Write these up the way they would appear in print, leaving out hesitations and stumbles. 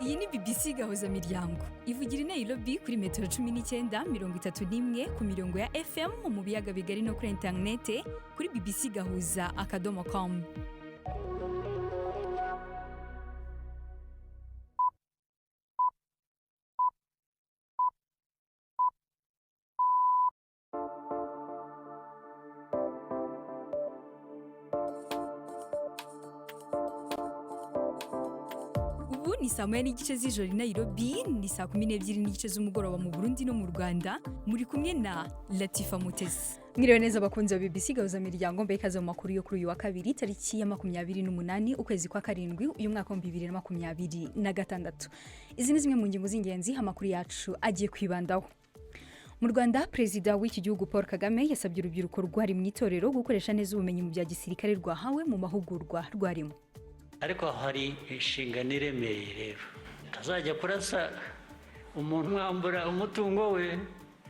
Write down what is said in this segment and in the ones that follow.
Iyi ni BBC gahuza miryango ivugira i Nairobi kuri metero 19:31 ku mirongo ya FM mu biyaga bigari no kuri interinete kuri bbcgahuza.com. Ubu ni saa moya n'igice z'ijoro i Nairobi, ni saa 12 n'igice z'umugoroba mu Burundi no mu Rwanda. Muri kumwe na Latifa Mutesi. Mwiriwe neza bakunzi ba BBC gahuza miryango, mbe ikaze mu makuru yo kuri uyu wa kabiri tariki ya 28 ukwezi kwa karindwi uyu mwaka wa 2026. Izi ni zimwe mu ngingo z'ingenzi amakuru yacu agiye kwibandaho. Mu Rwanda, Perezida w'iki gihugu Paul Kagame yasabye urubyiruko rwari mu itorero gukoresha neza ubumenyi mu bya gisirikare rwahawe mu mahugurwa rwarimo. Ariko hari inshingano iremeye rero, utazajya kurasa umuntu mwambura umutungo we,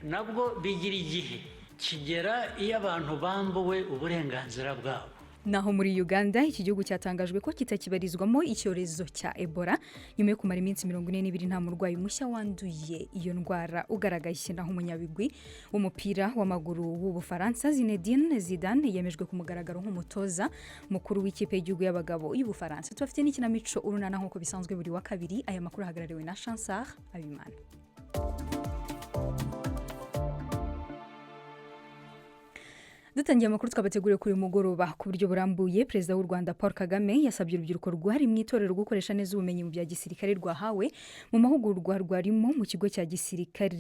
nabwo bigira igihe kigera iyo abantu bambuwe uburenganzira bwabo. Naho muri Uganda, iki gihugu cyatangajwe ko kitakibarizwamo icyorezo cya Ebola nyuma yo kumara iminsi 42 nta murwayi mushya wanduye iyo ndwara ugaragaye. Naho umunyabigwi w'umupira w'amaguru w'Ubufaransa Zinedine Zidane yemejwe ku mugaragaro nk'umutoza mukuru w'ikipe y'igihugu y'abagabo y'Ubufaransa. Tubafite n'ikinamico urunana nk'uko bisanzwe buri wa kabiri. Aya makuru hagarariwe na Chansar Abimana. Dutangiye amakuru twabateguriye kuri uyu mugoroba ku buryo burambuye. Perezida w'u Rwanda Paul Kagame yasabye urubyiruko rwari mu itorero gukoresha neza ubumenyi mu bya gisirikare rwahawe mu mahugurwa rwarimo mu kigo cya gisirikare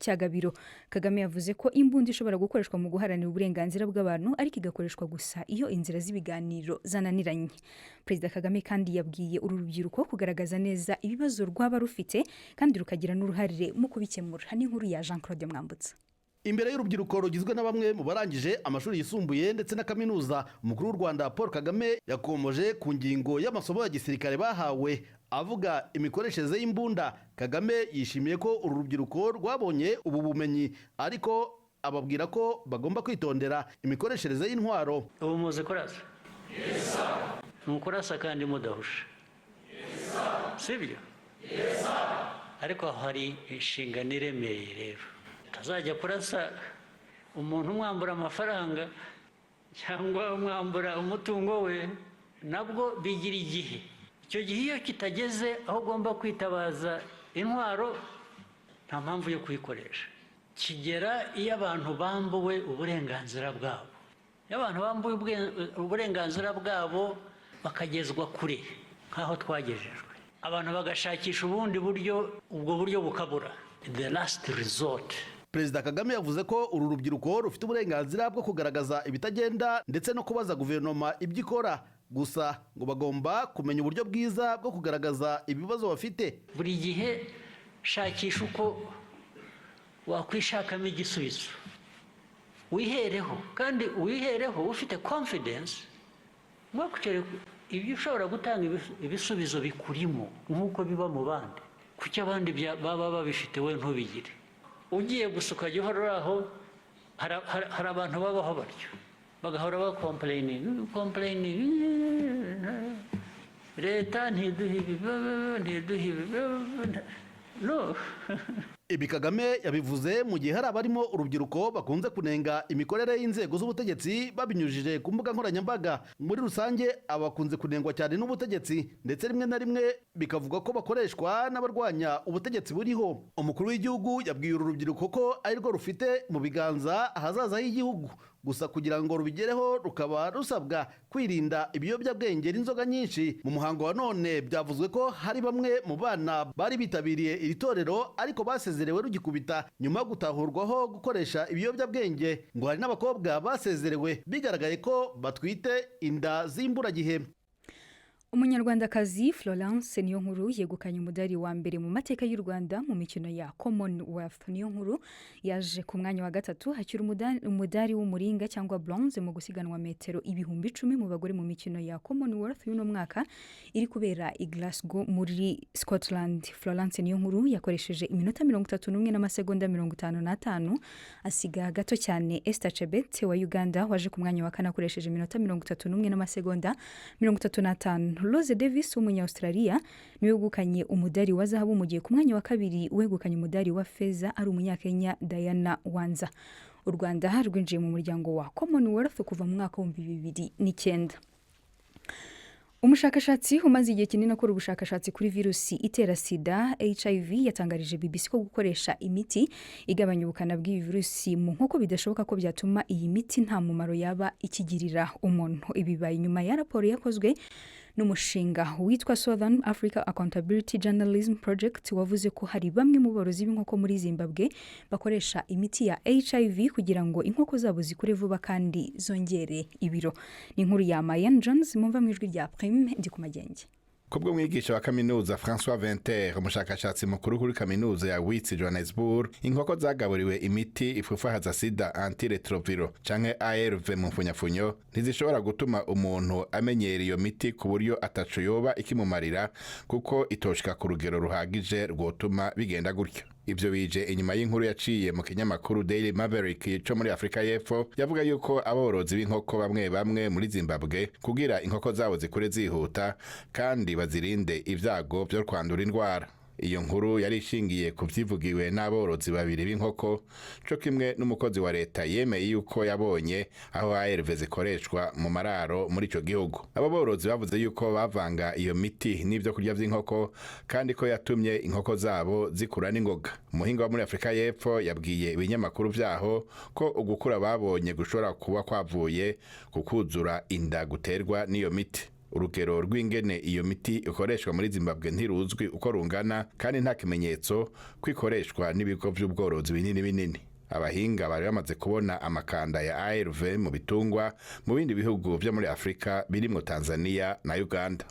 cya Gabiro. Kagame yavuze ko imbunda ishobora gukoreshwa mu guharanira uburenganzira bw'abantu ariko igakoreshwa gusa iyo inzira z'ibiganiro zananiranye. Perezida Kagame kandi yabwiye uru rubyiruko kugaragaza neza ibibazo rwaba rufite kandi rukagira n'uruhare mu kubikemura. Ni inkuru ya Jean-Claude Mwambutsa. Imbere y'urubyiruko rugizwe na bamwe mu barangije amashuri yisumbuye ndetse na kaminuza, umukuru w'u Rwanda Paul Kagame yakomoje ku ngingo y'amasomo ya gisirikare bahawe. Avuga imikoreshereze y'imbunda, Kagame yishimiye ko uru rubyiruko rwabonye ubu bumenyi, ariko ababwira ko bagomba kwitondera imikoreshereze y'intwaro. Ubu muzi kurasa? Yes sir. Mukurasa kandi mudahusha? Yes sir. Sibyo? Yes sir. Ariko hari inshingano iremeye rero, utazajya kurasa umuntu mwambura amafaranga cyangwa mwambura umutungo we, nabwo bigira igihe. Icyo gihe iyo kitageze aho ugomba kwitabaza intwaro, nta mpamvu yo kuyikoresha. Kigera iyo abantu bambuwe uburenganzira bwabo. Iyo abantu bambuwe uburenganzira bwabo bakagezwa kure nk'aho twagejejwe, abantu bagashakisha ubundi buryo, ubwo buryo bukabura. The last resort. Perezida Kagame yavuze ko uru rubyiruko rufite uburenganzira bwo kugaragaza ibitagenda ndetse no kubaza guverinoma ibyo ikora, gusa ngo bagomba kumenya uburyo bwiza bwo kugaragaza ibibazo bafite. Buri gihe shakisha uko wakwishakamo igisubizo, wihereho kandi wihereho ufite confidence mwakucere ibyo ushobora gutanga ibisubizo bikurimo nk'uko biba mu bandi. Kuki abandi baba babifite we ntubigire? Ugiye gusa ukajya uhora aho, hari abantu babaho batyo bagahora bakomplaining, leta ntiduhe ibi no. Ibi Kagame yabivuze mu gihe hari abarimo urubyiruko bakunze kunenga imikorere y'inzego z'ubutegetsi babinyujije ku mbuga nkoranyambaga. Muri rusange abakunze kunengwa cyane n'ubutegetsi, ndetse rimwe na rimwe bikavuga ko bakoreshwa n'abarwanya ubutegetsi buriho. Umukuru w'igihugu yabwiye uru rubyiruko ko ari rwo rufite mu biganza ahazaza h'igihugu, gusa kugira ngo rubigereho rukaba rusabwa kwirinda ibiyobyabwenge n'inzoga nyinshi. Mu muhango wa none byavuzwe ko hari bamwe mu bana bari bitabiriye iri torero ariko basezerewe rugikubita nyuma yo gutahurwaho gukoresha ibiyobyabwenge. Ngo hari n'abakobwa basezerewe bigaragaye ko batwite inda z'imburagihe. Umunyarwandakazi Florence Niyonkuru yegukanye umudari wa mbere mu mateka y'u Rwanda mu mikino ya Commonwealth. Niyonkuru yaje ku mwanya wa gatatu, hakira umudari w'umuringa cyangwa bronze mu gusiganwa metero 10,000 mu bagore mu mikino ya Commonwealth y'uno mwaka iri kubera i Glasgow muri Scotland. Florence Niyonkuru yakoresheje iminota 31 n'amasegonda 55, asiga gato cyane Esther Chebet wa Uganda waje ku mwanya wa kane akoresheje iminota 31 n'amasegonda 35. muntu. Rose Davis w'umunya-Australia niwe wegukanye umudari wa zahabu mu gihe ku mwanya wa kabiri wegukanye umudari wa feza ari umunya-Kenya Diana Wanza. U Rwanda rwinjiye mu muryango wa Commonwealth kuva mu mwaka wa 2009. Umushakashatsi umaze igihe kinini akora ubushakashatsi kuri virusi itera sida HIV yatangarije BBC ko gukoresha imiti igabanya ubukana bw'iyi virusi mu nkoko bidashoboka ko byatuma iyi miti nta mumaro yaba ikigirira umuntu. Ibibaye nyuma ya raporo yakozwe n'umushinga witwa Southern Africa Accountability Journalism Project wavuze ko hari bamwe mu borozi b'inkoko muri Zimbabwe bakoresha imiti ya HIV kugira ngo inkoko zabo zikure vuba kandi zongere ibiro. Ni inkuru ya Mayan Jones mumva mu ijwi rya Prime ndi ku Magenge. Kubwo mwigisha wa kaminuza François Venter umushakashatsi mukuru kuri kaminuza ya Wits Johannesburg, inkoko zagaburiwe imiti ifufahaza sida antiretroviro canke ARV mu mfunyafunyo ntizishobora gutuma umuntu amenyera iyo miti ku buryo ataco yoba ikimumarira kuko itoshika ku rugero ruhagije rwotuma bigenda gutyo. Ivyo bije inyuma y'inkuru yaciye mu kinyamakuru Daily Maverick cyo muri Afrika y'Epfo yavuga yuko aborozi b'inkoko bamwe muri Zimbabwe kugira inkoko zabo zikure zihuta kandi bazirinde ivyago byo kwandura indwara. Iyo nkuru yari ishingiye ku vyivugiwe n'aborozi babiri b'inkoko cyo kimwe n'umukozi wa leta yemeye yuko yabonye aho ARV zikoreshwa mu mararo muri ico gihugu. Abo borozi bavuze yuko bavanga iyo miti n'ivyo kurya vy'inkoko kandi ko yatumye inkoko zabo zikura n'ingoga. Umuhinga wa muri Afrika y'Epfo yabwiye ibinyamakuru vyaho ko ugukura babonye gushobora kuba kwavuye kukuzura inda guterwa n'iyo miti. Urugero rw'ingene iyo miti ikoreshwa muri Zimbabwe ntiruzwi uko rungana kandi nta kimenyetso kwikoreshwa n'ibigo by'ubworozi binini. Abahinga bari bamaze kubona amakanda ya ARV mu bitungwa mu bindi bihugu byo muri Afrika birimo Tanzania na Uganda.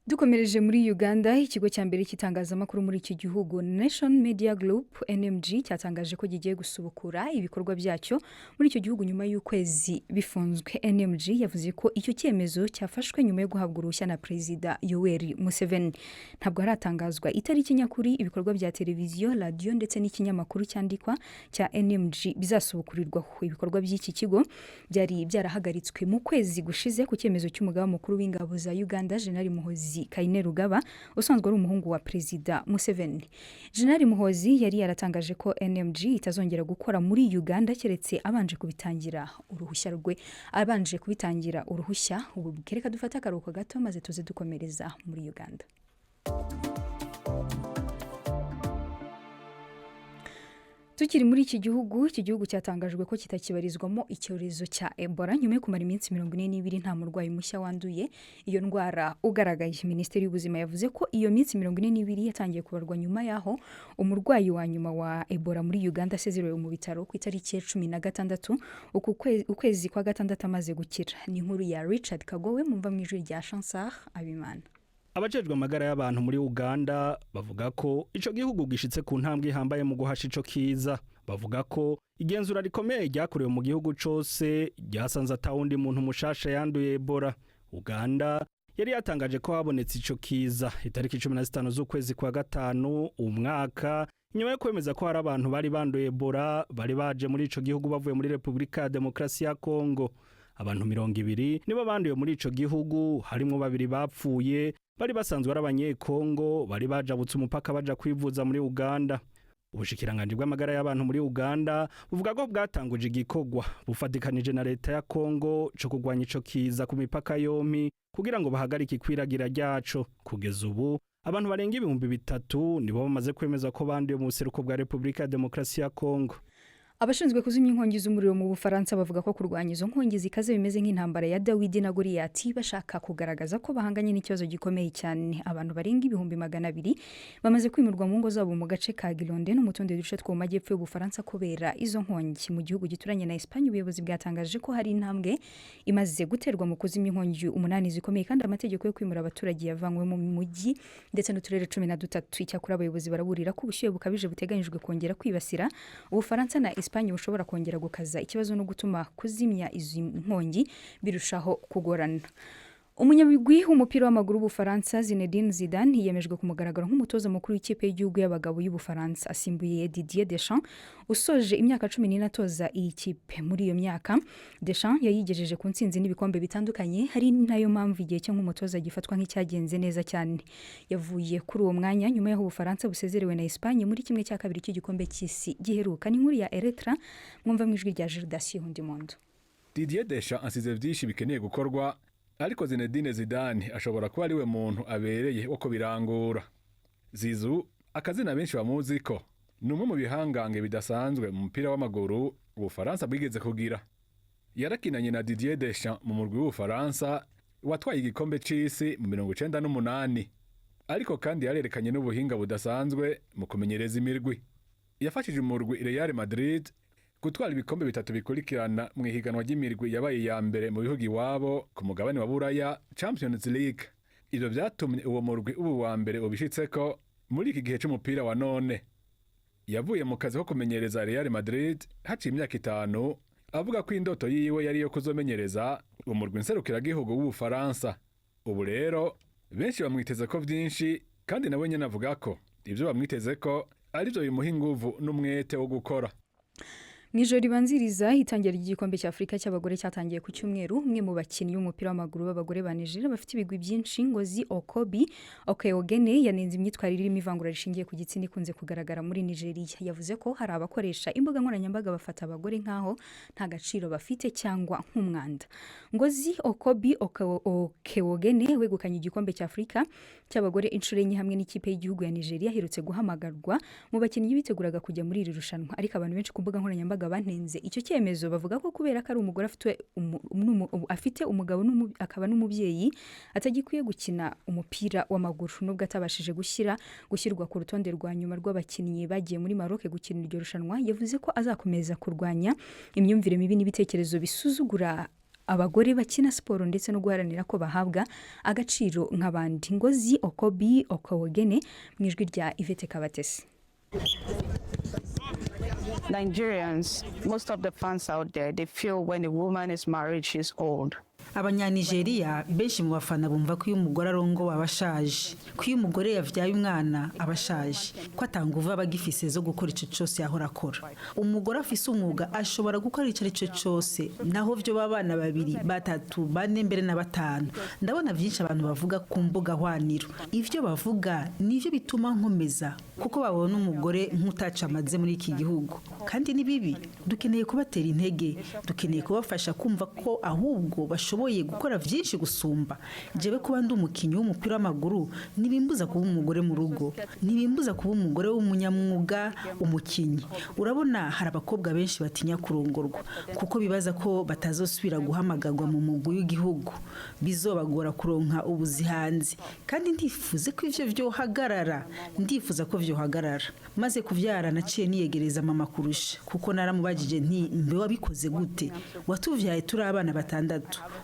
Dukomereje muri Uganda, ikigo cya mbere kitangazamakuru muri iki gihugu Nation Media Group NMG cyatangaje ko gigiye gusubukura ibikorwa byacyo muri icyo gihugu nyuma y'ukwezi bifunzwe. NMG yavuze ko icyo cyemezo cyafashwe nyuma yo guhabwa uruhushya na Perezida Yoweri Museveni. Ntabwo haratangazwa itariki nyakuri ibikorwa bya televiziyo, radio ndetse n'ikinyamakuru cyandikwa cya NMG bizasubukurirwaho. Ibikorwa by'iki kigo byari byarahagaritswe mu kwezi gushize ku cyemezo cy'umugaba mukuru w'ingabo za Uganda General Muhoozi Kainerugaba usanzwe ari umuhungu wa Perezida Museveni. General Muhoozi yari yaratangaje ko NMG itazongera gukora muri Uganda keretse abanje kubitangira uruhushya. Ubu kereka dufata akaruhuko gato maze tuze dukomereza muri Uganda. Tukiri muri iki gihugu cyatangajwe ko kitakibarizwamo icyorezo cya Ebola nyuma yo kumara iminsi 42 nta murwayi mushya wanduye iyo ndwara ugaragaye. Minisiteri y'ubuzima yavuze ko iyo minsi 42 yatangiye kubarwa nyuma yaho umurwayi wa nyuma wa Ebola muri Uganda asezerewe mu bitaro ku itariki ya 16 ukwezi kwa gatandatu amaze gukira. Ni inkuru ya Richard Kagowe mumva mu ijwi rya Chansar Abimana. Abajejwe amagara y'abantu muri Uganda bavuga ko ico gihugu gishitse ku ntambwe ihambaye mu guhasha ico kiza. Bavuga ko igenzura rikomeye ryakorewe mu gihugu cose ryasanze atawundi muntu mushasha yanduye Ebola. Uganda yari yatangaje ko habonetse ico kiza itariki 15 z'ukwezi kwa gatanu umwaka nyuma yo kwemeza ko hari abantu bari banduye Ebola bari baje muri ico gihugu bavuye muri Republika ya Demokarasi ya Kongo. Abantu 200 nibo banduye muri ico gihugu, harimo 2 bapfuye bari basanzwe ari abanyekongo bari bajabutse umupaka baja kwivuza muri Uganda. Ubushikiranganje bw'amagara y'abantu muri Uganda buvuga ko bwatanguje igikogwa bufatikanije na leta ya Kongo cyo kugwanya ico kiza ku mipaka yompi kugira ngo bahagarike kwiragira ryaco. Kugeza ubu abantu barenga 3,000 nibo bamaze kwemeza ko banduye mu buseruko bwa Republika ya Demokarasi ya Kongo. Abashinzwe kuzimya inkongi z'umuriro mu Bufaransa bavuga ko kurwanya izo nkongi zikaze bimeze nk'intambara ya Dawidi na Goliyati, bashaka kugaragaza ko bahanganye n'ikibazo gikomeye cyane. Abantu barenga 200,000 bamaze kwimurwa mu ngo zabo mu gace ka Gironde no mu tundi duce two majyepfo y'Ubufaransa kubera izo nkongi. Mu gihugu gituranye na Espagne ubuyobozi bwatangaje ko hari intambwe imaze guterwa mu kuzimya inkongi 8 zikomeye kandi amategeko yo kwimura abaturage yavanywe mu mujyi ndetse n'uturere 13. Icyakora abayobozi baraburira ko ubushyuhe bukabije buteganyijwe kongera kwibasira Ubufaransa na Espagne bushobora kongera gukaza ikibazo no gutuma kuzimya izi nkongi birushaho kugorana. umunyabigwi w'umupira w'amaguru w'Ubufaransa Zinedine Zidane yemejwe ku mugaragaro nk'umutoza mukuru w'ikipe y'igihugu y'abagabo y'Ubufaransa asimbuye Didier Deschamps usoje imyaka 10 atoza iyi kipe. Muri iyo myaka Deschamps yayigejeje ku ntsinzi n'ibikombe bitandukanye, hari nayo mpamvu igihe cyo nk'umutoza gifatwa nk'icyagenze neza cyane. Yavuye kuri uwo mwanya nyuma y'aho Ubufaransa busezerewe na Espagne muri kimwe cya kabiri cy'igikombe cy'isi giheruka. Ni nkuru ya Eretra mwumva mwijwi rya Gildas Hundimondo. Didier Deschamps asize byinshi bikeneye gukorwa, ariko Zinedine Zidane ashobora kuba ariwe muntu abereye uko birangura. Zizu akazina benshi bamuzi ko ni umwe mu bihangange bidasanzwe mu mupira w'amaguru Ubufaransa bwigeze kugira. Yarakinanye na Didier Deschamps mu murwi w'Ubufaransa watwaye igikombe c'isi mu 1998, ariko kandi yarerekanye n'ubuhinga budasanzwe mu kumenyereza imirwi. Yafashije umurwi Real Madrid gutwara ibikombe bitatu bikurikirana mu ihiganwa ry'imirwi yabaye ya mbere mu bihugu iwabo ku mugabane wa Buraya, Champions League. Ivyo vyatumye uwo murwi ubu wa mbere ubishitseko muri iki gihe c'umupira wa none. Yavuye mu kazi ko kumenyereza Real Madrid haciye imyaka 5, avuga ko indoto yiwe yari yo kuzomenyereza umurwi nserukiragihugu w'Ubufaransa. Ubu rero benshi bamwiteze ko vyinshi, kandi nawe nyene avuga ko ivyo bamwiteze ko arivyo bimuha inguvu n'umwete wo gukora. Mwijoro ribanziriza itangira ry'igikombe cya Afrika cy'abagore cyatangiye ku cyumweru. Umwe mu bakinnyi b'umupira w'amaguru b'abagore ba Nigeria bafite ibigwi byinshi, Ngozi Okeogene yanenze imyitwarire irimo ivangura rishingiye ku gitsina ikunze kugaragara muri Nigeria. Yavuze ko hari abakoresha imbuga nkoranyambaga bafata abagore nkaho nta gaciro bafite cyangwa nk'umwanda. Ngozi Okeogene wegukanye igikombe cya Afrika cy'abagore inshuro enye hamwe n'ikipe y'igihugu ya Nigeria aherutse guhamagarwa mu bakinnyi biteguraga kujya muri iri rushanwa, ariko abantu benshi ku mbuga nkoranyambaga banenze icyo cyemezo. Bavuga ko kubera ko ari umugore afite umugabo akaba n'umubyeyi atagikwiye gukina umupira w'amaguru. Nubwo atabashije gushyirwa ku rutonde rwa nyuma rw'abakinnyi bagiye muri Maroc gukina iryo rushanwa, yavuze ko azakomeza kurwanya imyumvire mibi n'ibitekerezo bisuzugura abagore bakina siporo ndetse no guharanira ko bahabwa agaciro nk'abandi. Ngozi Okeogene mu ijwi rya Yvette Kabatesi. Nigerians, most of the fans out there, they feel when a woman is married, she's old. Abanyanigeria benshi mu bafana bumva ko iyo umugore arongo abashaje, ko iyo umugore yavyaye umwana abashaje, ko atanguva abagifise zo gukora ico cyose yahora akora. Umugore afise umwuga ashobora gukora ico arico cyose, naho vyo babana 2, 3, 4 mbere na 5. Ndabona byinshi abantu bavuga ku mbuga hwaniro. Ivyo bavuga nivyo bituma nkomeza, kuko babona umugore nk'utaca amaze muri iki gihugu. Kandi ni bibi, dukeneye kubatera intege, dukeneye kubafasha kumva ko ahubwo bashoboye gukora byinshi gusumba. Jewe kuba ndi umukinyi w'umupira w'amaguru nibimbuza kuba umugore mu rugo, nibimbuza kuba umugore w'umunyamwuga, umukinyi. Urabona hari abakobwa benshi batinya kurongorwa kuko bibaza ko batazosubira guhamagarwa mu mugwi w'igihugu, bizobagora kuronka ubuzi hanze. Kandi ndifuze ko ivyo vyohagarara, ndifuza ko vyohagarara. Maze kuvyara naciye niyegereza mama kurusha, kuko naramubajije nti mbe wabikoze gute? Watuvyaye turi abana 6,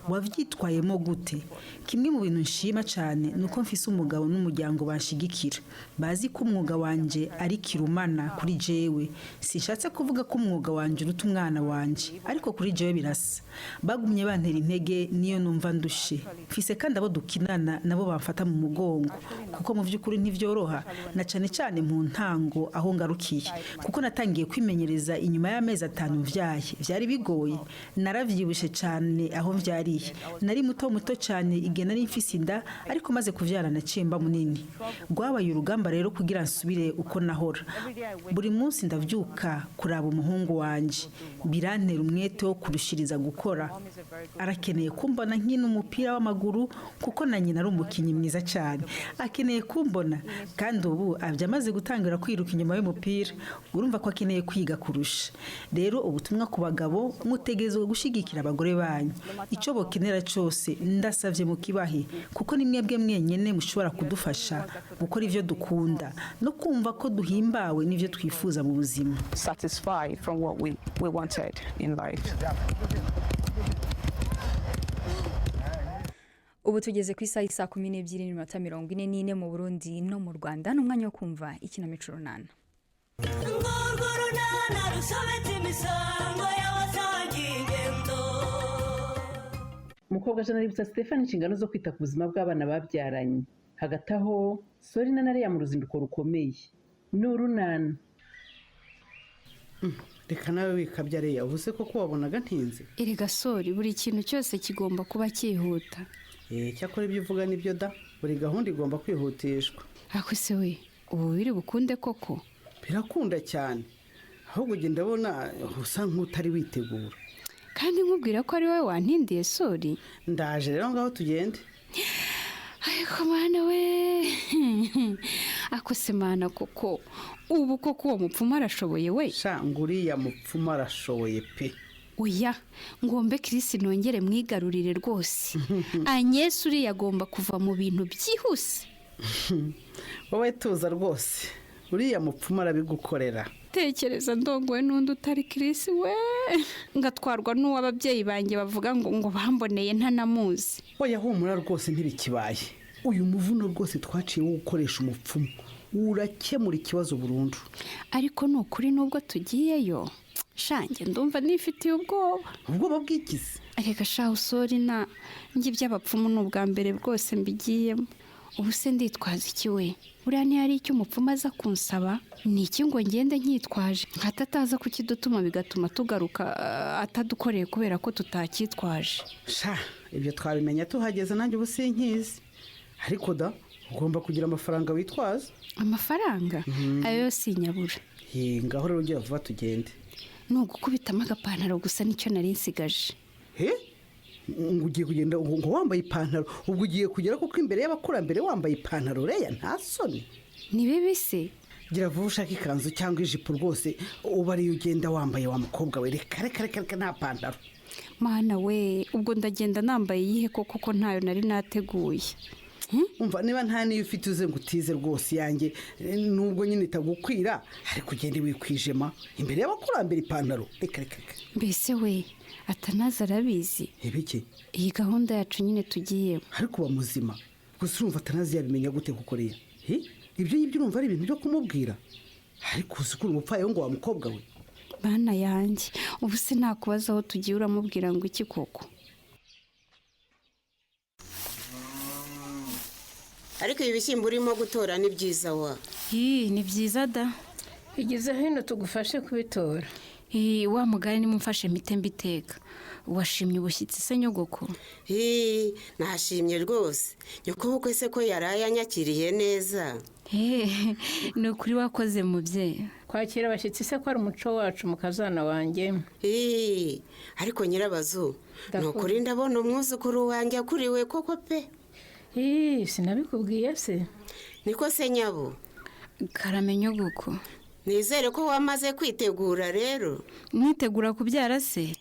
wavyitwayemo gute? Kimwe mu bintu nshima cyane nuko mfise umugabo n'umuryango bashigikira, bazi ko umwuga wanje ari kirumana kuri jewe. Sishatse kuvuga ko umwuga wanje uruta umwana wanje, ariko kuri jewe birasa. Bagumye bantera intege niyo numva ndushe. Mfise kandi abo dukinana nabo bamfata mu mugongo, kuko mu vy'ukuri ntivyoroha, na cyane mu ntango aho ngarukiye, kuko natangiye kwimenyereza inyuma y'amezi 5 vyaye. Vyari bigoye, naravyibushe cyane aho vyariye. Nari muto cyane igena n'imfisi inda, ariko maze kuvyara naciye mba munini. Gwabaye urugamba rero kugira nsubire uko nahora. Buri munsi ndavyuka kuraba umuhungu wanje, birantera umwete wo kurushiriza gukora. Arakeneye kumbona nkina umupira w'amaguru kuko na nyina ari umukinyi mwiza cyane. Akeneye kumbona, kandi ubu avyamaze gutangira kwiruka inyuma y'umupira. Urumva ko akeneye kwiga kurusha. Rero ubutumwa ku bagabo, mutegezwe gushigikira abagore banyu. Ico bokenera cyose ndasavye mu kibahe, kuko ni mwebwe mwenyene mushobora kudufasha gukora ivyo dukunda no kumva ko duhimbawe n'ivyo twifuza mu buzima. Satisfied from what we wanted in life. Ubu tugeze ku isaha 12:44 mu Burundi no mu Rwanda, n'umwanya wo kumva ikinamico runana. umukobwa Jean aributsa Stefani inshingano zo kwita ku buzima bw'abana babyaranye. Hagati aho Sorina na Leya mu ruzinduko rukomeye. N'urunana. Reka nawe wikabya Leya, ubuse koko wabonaga ntinze? Erega Sori, buri kintu cyose kigomba kuba cyihuta. Cyakora ibyo uvuga nibyo da, buri gahunda igomba kwihutishwa. Ako se we, ubu biri bukunde koko? Birakunda cyane, ahubwo ugenda ndabona usa nk'utari witegura. Kandi nkubwira ko ari wowe wantindiye Sori. Ndaje rero ngaho tugende. Ariko mana we, ako se mana koko, ubu koko uwo mupfumu arashoboye we? Sha nguriya mupfumu arashoboye pe. Oya, ngombe Chris nongere mwigarurire rwose. Agnes uriya agomba kuva mu bintu byihuse. Wowe tuza rwose, uriya mupfumu arabigukorera. Tekereza ndongowe n'undi utari Chris we, ngatwarwa n'uw'ababyeyi banjye bavuga ngo bamboneye ntanamuzi. Oya humura rwose ntibikibaye. Uyu muvuno rwose twaciye wo gukoresha umupfumu urakemura ikibazo burundu. Ariko nukuri nubwo tugiyeyo, shange ndumva nifitiye ubwoba bw'ikizi. Areka shaho Sorina, njye by'abapfumu n'ubwa mbere bwose mbigiyemo. Ubu se nditwaza iki we? Uriya ntihari icyo umupfumu aza kunsaba, ni iki ngo ngende nkitwaje nkatataza kukidutuma bigatuma tugaruka atadukoreye kubera ko tutacyitwaje. Sha ibyo twabimenya tuhageze, nanjye ubu sinkizi. Ariko da ugomba kugira amafaranga witwaza. Amafaranga? Ayo sinyabura. Ngaho rero ugiye vuba tugende. Nugukubitamo agapantaro gusa nicyo nari nsigaje. Ngo ugiye kugenda ngo wambaye ipantaro, ubwo ugiye kugera kuko imbere y'abakurambere wambaye ipantaro Leya nta soni. Ni bibi se? Gira vuba ushaka ikanzu cyangwa ijipo rwose uba ariyo ugenda wambaye wa mukobwa we. Reka nta pantaro. Mana we, ubwo ndagenda nambaye iyihe koko ko ntayo nari nateguye? Umva niba nta niyo ufite uze ngo utize rwose yanjye, nubwo nyine itagukwira ariko ugende wikwijema imbere y'abakurambere ipantaro. Reka. Mbese we Atanazi arabizi? Ibiki? Iyi gahunda yacu nyine tugiyemo. Ariko uba muzima, gusa urumva Atanazi yabimenya gute gukorera? Ibyo ngibyo urumva ari ibintu byo kumubwira? Ariko uzi ko umupfayo ngo wa mukobwa we. Bana yanjye, ubu se nakubaza aho tugiye uramubwira ngo iki koko? Ariko ibi bishyimbo urimo gutora ni byiza wa? Ni byiza da. Igeze hino tugufashe kubitora. Wa mugari nimumfashe mpite mbiteka. Washimye ubushyitsi se nyogoko? Nashimye rwose. Nyoko se ko yaraye anyakiriye neza. Ni ukuri wakoze mubyeyi. Kwakira abashyitsi se ko ari umuco wacu mu kazana wanjye. Ariko Nyirabazu, ni ukuri ndabona umwuzukuru wanjye akuriwe koko pe. Sinabikubwiye se? Niko se nyabo? Karame nyogoko. Nizere ko wamaze kwitegura rero. Mwitegura kubyara se?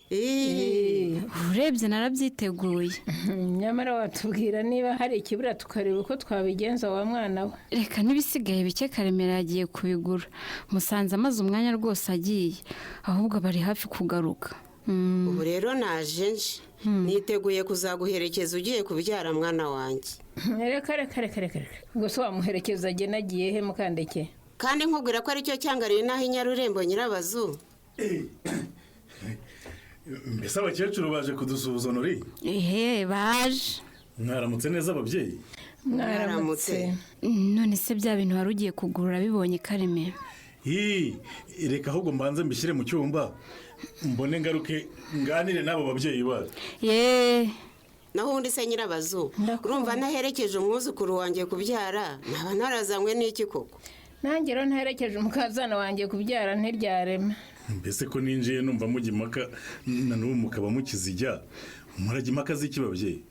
Urebye narabyiteguye. Nyamara watubwira niba hari ikibura tukareba uko twabigenza wa mwana we. Reka n'ibisigaye bike Karemera yagiye kubigura. Musanze amaze umwanya rwose agiye, ahubwo bari hafi kugaruka. Ubu rero naje nje. Niteguye kuzaguherekeza ugiye kubyara mwana wanjye. Reka. Gusa wamuherekeza agena agiye he Mukandeke? Kandi nkubwira ko ari cyo cyangariye naho Inyarurembo Nyirabazu. Mbese abakecuru baje kudusuhuza Nori? Baje. Mwaramutse neza ababyeyi? Mwaramutse. None se bya bintu wari ugiye kugurura bibonye Karemera? Reka ahubwo mbanze mbishyire mu cyumba mbone ngaruke nganire n'abo babyeyi bacu. Naho undi se Nyirabazu, urumva naherekeje umwuzukuru wanjye kubyara, naba narazanywe n'iki koko? Nanjye rero ntaherekeje umukazana wanjye kubyara ntiryarema. Mbese ko ninjiye numva mujya impaka na n'ubu mukaba mukizijya, murajya impaka z'iki babyeyi?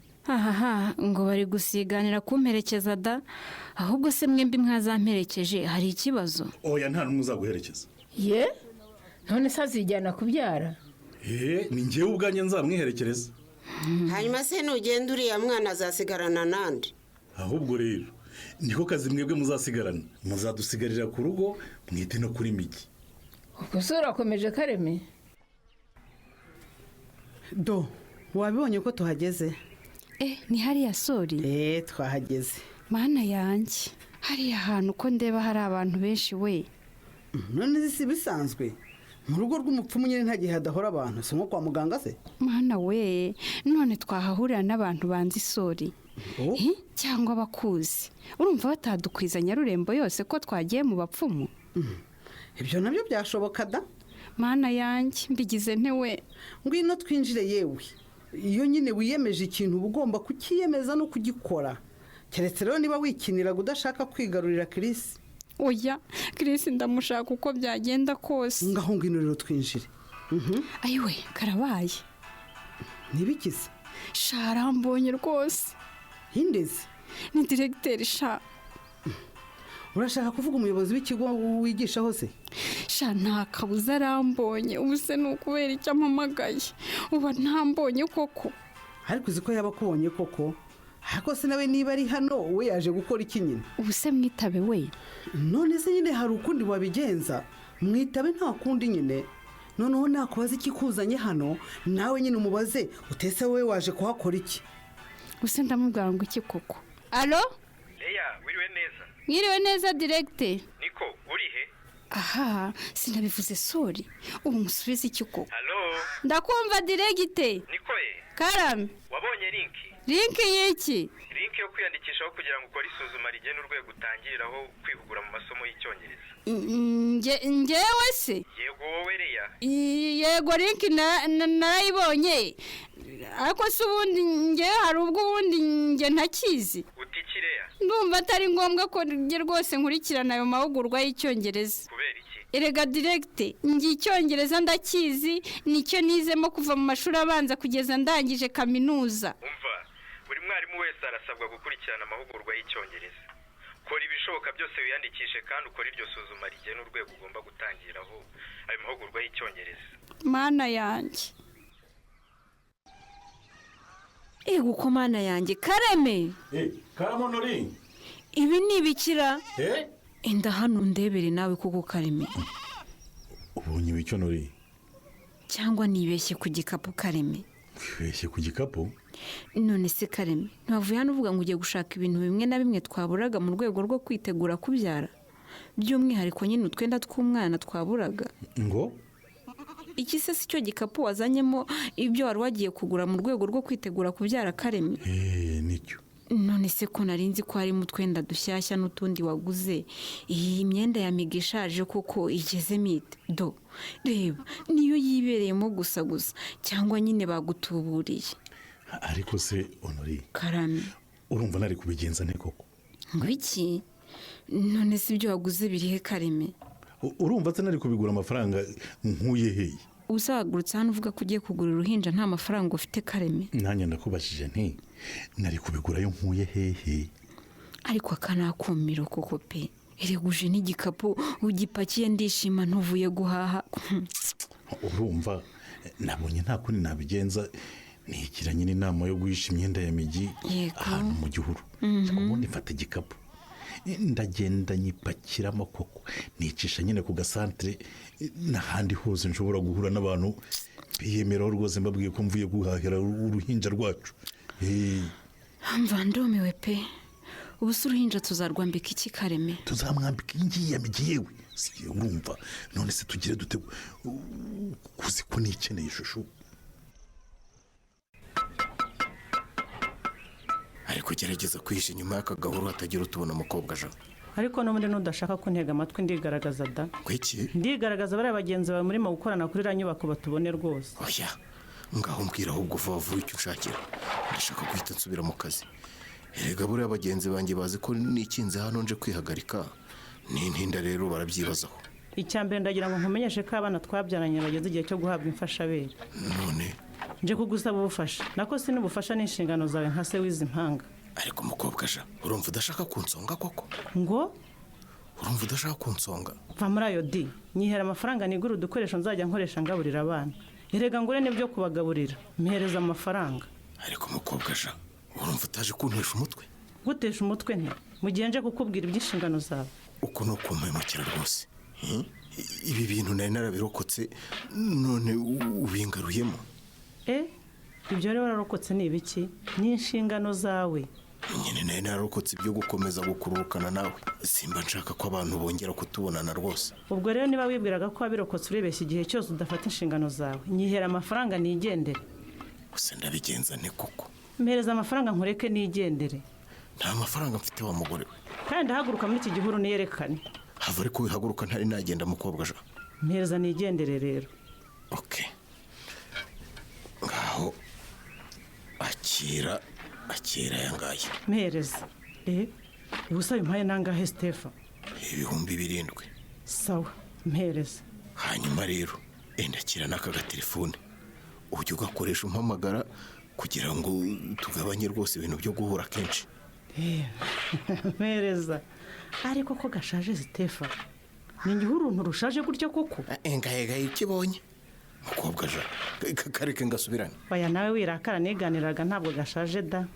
Ngo bari gusiganira kumperekeza da, ahubwo se mwembi mwazamperekeje hari ikibazo? Oya nta n'umwe uzaguherekeza. None se azijyana kubyara? Ni njyewe ubwanjye nzamwiherekereza. Hanyuma se nugenda uriya mwana azasigarana nande? Ahubwo rero niko kazi mwebwe muzasigarana, muzadusigarira ku rugo mwite no kuri migi. Ubwo se urakomeje Kareme? Do wabibonye ko tuhageze? Ni hariya Sori? Twahageze. Mana yanjye, hariya hantu ko ndeba hari abantu benshi we. None si bisanzwe? mu rugo rw'umupfumu nyine nta gihe hadahora abantu si nko kwa muganga se mwana we none twahahurira n'abantu banzi isori cyangwa abakuzi urumva batadukwiza Nyarurembo yose ko twagiye mu bapfumu ibyo nabyo byashoboka da mana yanjye mbigize ntewe ngwino twinjire yewe iyo nyine wiyemeje ikintu uba ugomba kukiyemeza no kugikora keretse rero niba wikiniraga udashaka kwigarurira Chris oya Chris ndamushaka uko byagenda kose ngaho ngwino rero twinjire ayiwe karabaye nibikize sharambonye rwose hindeze ni directeur sha urashaka kuvuga umuyobozi w'ikigo wigisha hose sha nta kabuza arambonye ubu se n'ukubera icyo ampamagaye uba ntambonye koko ariko uzi ko yaba akubonye koko ariko se nawe niba ari hano we yaje gukora iki nyine ubu se mwitabe we none se nyine hari ukundi wabigenza mwitabe nta kundi nyine noneho nakubaza ikikuzanye hano nawe nyine umubaze utese wowe waje kuhakora iki gusa ndamubwira ngo iki koko alo Leya wiriwe neza mwiriwe neza directeur niko uri he aha sinabivuze sori ubu musubize iki koko halo ndakumva directeur niko karame wabonye linki y'iki linki yo kwiyandikishaho kugira ngo ukore isuzuma rigena urwego utangiriraho kwihugura mu masomo y'icyongereza njyewe se yego wowe Leya yego linki narayibonye ariko se ubundi njyewe hari ubwo ubundi njye ntakizi utiki Leya ndumva atari ngombwa ko njye rwose nkurikirana ayo mahugurwa y'icyongereza kubera iki erega directeur njye icyongereza ndakizi nicyo nizemo kuva mu mashuri abanza kugeza ndangije kaminuza umva buri mwarimu wese arasabwa gukurikirana amahugurwa y'icyongereza kora ibishoboka byose wiyandikishe kandi ukora iryo suzuma rigena urwego ugomba gutangiraho ayo mahugurwa y'icyongereza mana yanjye uko mana yanjye kareme karamonori ibi ni ibikira enda hano ndebere nawe kuko kareme ubonye ibicyo nori cyangwa nibeshye ku gikapu kareme wibeshye ku gikapu none se kareme ntavuye hano uvuga ngo ugiye gushaka ibintu bimwe na bimwe twaburaga mu rwego rwo kwitegura kubyara by'umwihariko nyine utwenda tw'umwana twaburaga ngo iki se si cyo gikapu wazanyemo ibyo wari wagiye kugura mu rwego rwo kwitegura kubyara kareme nicyo none se ko narinzi ko harimo utwenda dushyashya n'utundi waguze iyi myenda ya miga ishaje kuko igezemo ite do reba niyo yibereyemo gusa cyangwa nyine bagutuburiye ariko se onori karame urumva nari kubigenza nte koko ngo iki none se ibyo waguze birihe kareme urumva se nari kubigura amafaranga nkuye heye uzagurutse hano uvuga ko ugiye kugura uruhinja nta mafaranga ufite kareme nanjye ndakubashije nti nari kubigurayo nkuye hehe ariko akanakumiro koko pe ereguje n'igikapu ugipakiye ndishima ntuvuye guhaha urumva nabonye nta kundi nabigenza ntikiranye n'inama yo guhisha imyenda ya migi ahantu mu gihuru ubundi mfata igikapu ndagenda nyipakiramo koko nicisha nyine ku gasantere n'ahandi hose nshobora guhura n'abantu biyemeraho rwose mbabwiye ko mvuye guhahira uruhinja rwacu mva ndumiwe pe ubu se uruhinja tuzarwambika iki kareme tuzamwambika iyi ya migi yewe urumva none se tugire dute kuzi ko nikeneye ishusho ariko gerageza kwihisha inyuma y'akagahuru hatagira utubona umukobwa aje ariko n'ubundi n'udashaka kuntega amatwi ndigaragaza da kwiki ndigaragaza bariya bagenzi bawe murimo gukorana kuri iriya nyubako batubone rwose oya ngaho mbwira ahubwo vuba icyo ushakira ndashaka guhita nsubira mu kazi erega buriya bagenzi banjye bazi ko nikinze hano nje kwihagarika n'intinda rero barabyibazaho icya mbere ndagira ngo nkumenyeshe ko abana twabyaranye bageze igihe cyo guhabwa imfashabere none nje kugusaba ubufasha nako si n'ubufasha n'inshingano zawe nka se w'izi mpanga ariko umukobwa aje urumva udashaka kunsonga koko ngo urumva udashaka kunsonga va muri ayo di nyihera amafaranga nigura udukoresho nzajya nkoresha ngaburira abana erega ngure n'ibyo kubagaburira mpereza amafaranga ariko umukobwa aje urumva utaje kuntesha umutwe gutesha umutwe nte mu gihe nje kukubwira iby'inshingano zawe uko ni ukumpemukira rwose ibi bintu nari narabirokotse none ubingaruyemo ibyo rero wararokotse ni ibiki ni inshingano zawe nyine nayo narokotse ibyo gukomeza gukururukana nawe simba nshaka ko abantu bongera kutubonana rwose. Ubwo rero niba wibwiraga ko wabirokotse urebeshya igihe cyose udafata inshingano zawe nyihera amafaranga nigendere. Gusa ndabigenza nte koko? Mpereza amafaranga nkureke nigendere. Nta mafaranga mfite wa mugore we. Kandi haguruka muri iki gihuru niyerekane. Hava ariko wihaguruka ntari nagenda mukobwa ja. Mpereza nigendere rero. Okay. Ngaho akira yangaye. Mpereza. Ubusa bimpaye nangahe Stefa? 7,000. Sawa, mpereza. Hanyuma rero endakira n'aka telefone. Ujye ugakoresha umpamagara kugira ngo tugabanye rwose ibintu byo guhura kenshi. Mpereza. Ariko ko gashaje Stefa. Ni ngihuruntu rushaje gutyo koko? Engaye ikibonye. Mukobwa ja. Kareke ngasubirane. Baya nawe wirakara niganiraga ntabwo gashaje da.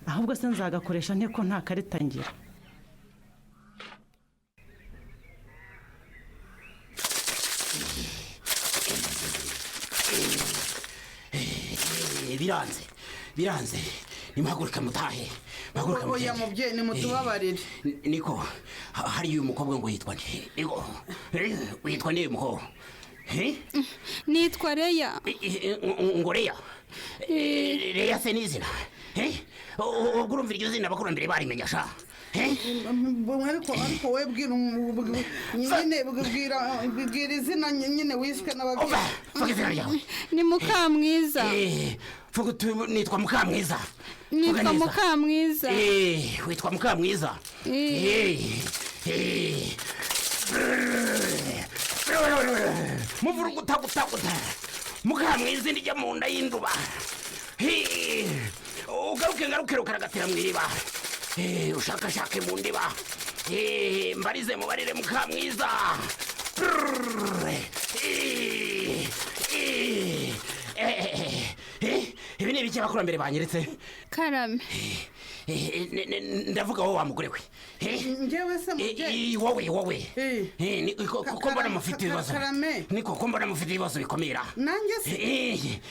Ahubwo se nzagakoresha nte ko nta karita ngira. biranze nimuhaguruka mutahe. Oya mubyeyi nimutubabarire. Niko hari uyu mukobwa ngo yitwa nde? Niko witwa nde muko? Nitwa Leya. Ngo Leya? Leya se n'izina? Ubwo urumva iryo zina abakurambere barimenya sha? Ariko we bwira nyine bwira izina nyine wiswe n'ababyeyi. Vuga izina ryawe. Ni Mukamwiza. Vuga nitwa Mukamwiza. Nitwa Mukamwiza. Witwa Mukamwiza. Muvuruguta Mukamwiza ndijya mu nda y'induba. Ugaruke ukaragatira mwiriba. Ushakashake mu ndiba. Mbarize mubarire Mukamwiza. Ibi ni ibiki abakurambere banyeretse? Karame. Ndavuga wowe wa mugore we. Njyewe se mubyeyi. Wowe. Ko mbona mufite ibibazo. Niko ko mbona mufite ibibazo bikomera. Nanjye se.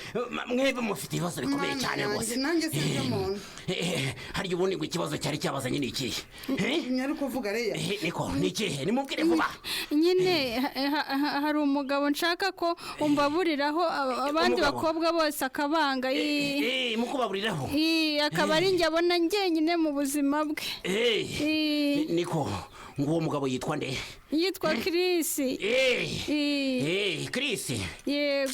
Mwebe mufite ibibazo bikomeye cyane rwose. Nanjye se muntu. Hari ubundi ngo ikibazo cyari cyabazanye ni ikihe? Nyari kuvuga Leya. Niko ni ikihe? Nimubwire vuba. Nyine hari umugabo nshaka ko umbaburiraho abandi bakobwa bose akabanga. Mukubaburiraho. Akaba ari njye abona njyenyine mu buzima bwe. Niko nguwo mugabo yitwa nde? Yitwa Chris. Chris. Yego.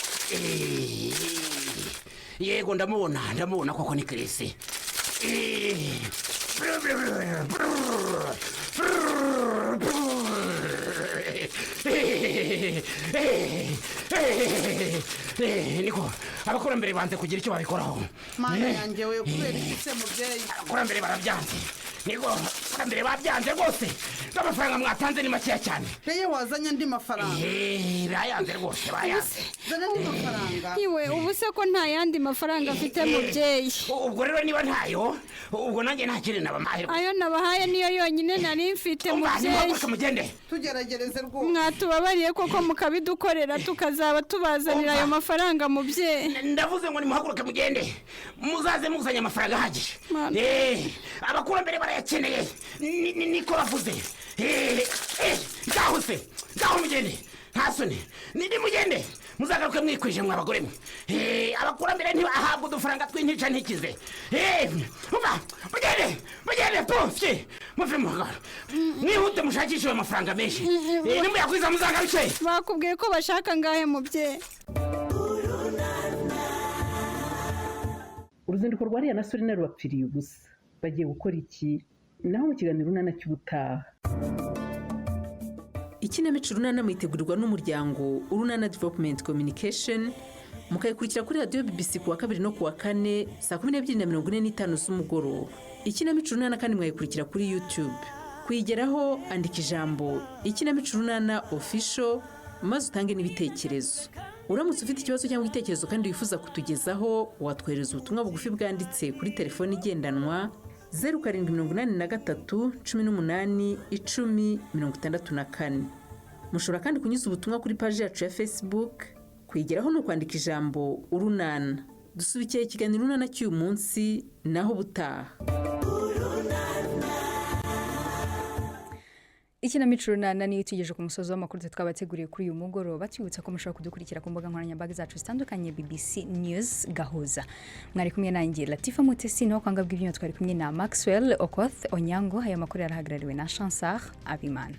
Yego ndamubona koko ni Chris. Niko abakurambere banze kugira icyo babikoraho. Mana yanjye we kubera iki se mubyeyi? Abakurambere barabyanze. Niko abakurambere babyanze rwose. N'amafaranga mwatanze ni makeya cyane. Leya wazanye andi mafaranga. Bayanze rwose bayanze. Zana andi mafaranga. Iwe ubu se ko nta yandi mafaranga afite mubyeyi. Ubwo rero niba ntayo ubwo nanjye ntakiri nabamahe. Ayo nabahaye niyo yonyine nari mfite mubyeyi. Mugende. Tugeragereze rwose. Mwatubabariye koko mukabidukorera tukazaba tubazanira ayo mafaranga mubyeyi. Ndavuze ngo nimuhaguruke mugende. Muzaze muzanye amafaranga ahagije. Abakurambere barayakeneye. Niko bavuze. Ngaho mugende. Ntasone. Nidi mugende. Muzagaruke mwikwije mwabagore mwe. Abakurambere ntibahabwa udufaranga tw'intica ntikize. Mugende pofye. Muve muhagara. Mwihute mushakishe ayo mafaranga menshi. Nimuyakwiza muzagaruke. Bakubwiye ko bashaka ngahe mubyeyi. Uruzinduko rwa Leya na Sorina rubapfiriye ubusa. Bagiye gukora iki? Naho mu kiganiro Urunana cy'ubutaha. Ikinamico Urunana mwitegurirwa n'umuryango Urunana Development Communication mukayikurikira kuri radio BBC kuwa 2 no kuwa 4 saa 12:45 z'umugoroba. Ikinamico Urunana kandi mwayikurikira kuri YouTube. Kuyigeraho andika ijambo Ikinamico Urunana Official maze utange n'ibitekerezo. Uramutse ufite ikibazo cyangwa igitekerezo kandi wifuza kutugezaho watwohereza ubutumwa bugufi bwanditse kuri telefone igendanwa 0783 18 10 mushobora kandi kunyuza ubutumwa kuri page yacu ya Facebook. Kwigeraho no kwandika ijambo Urunana. Dusubikiye ikiganiro Urunana cy'uyu munsi naho butaha. ikinamico runana niyo tugejeje ku musozo w'amakuru twabateguriye kuri uyu mugoroba tubibutsa ko mushobora kudukurikira ku mbuga nkoranyambaga zacu zitandukanye BBC News Gahuza. Mwari kumwe nanjye Latifa Mutesi, naho kwanga bw'ibyuma twari kumwe na Maxwell Okoth Onyango. Aya makuru yarahagarariwe na Chansar Abimana.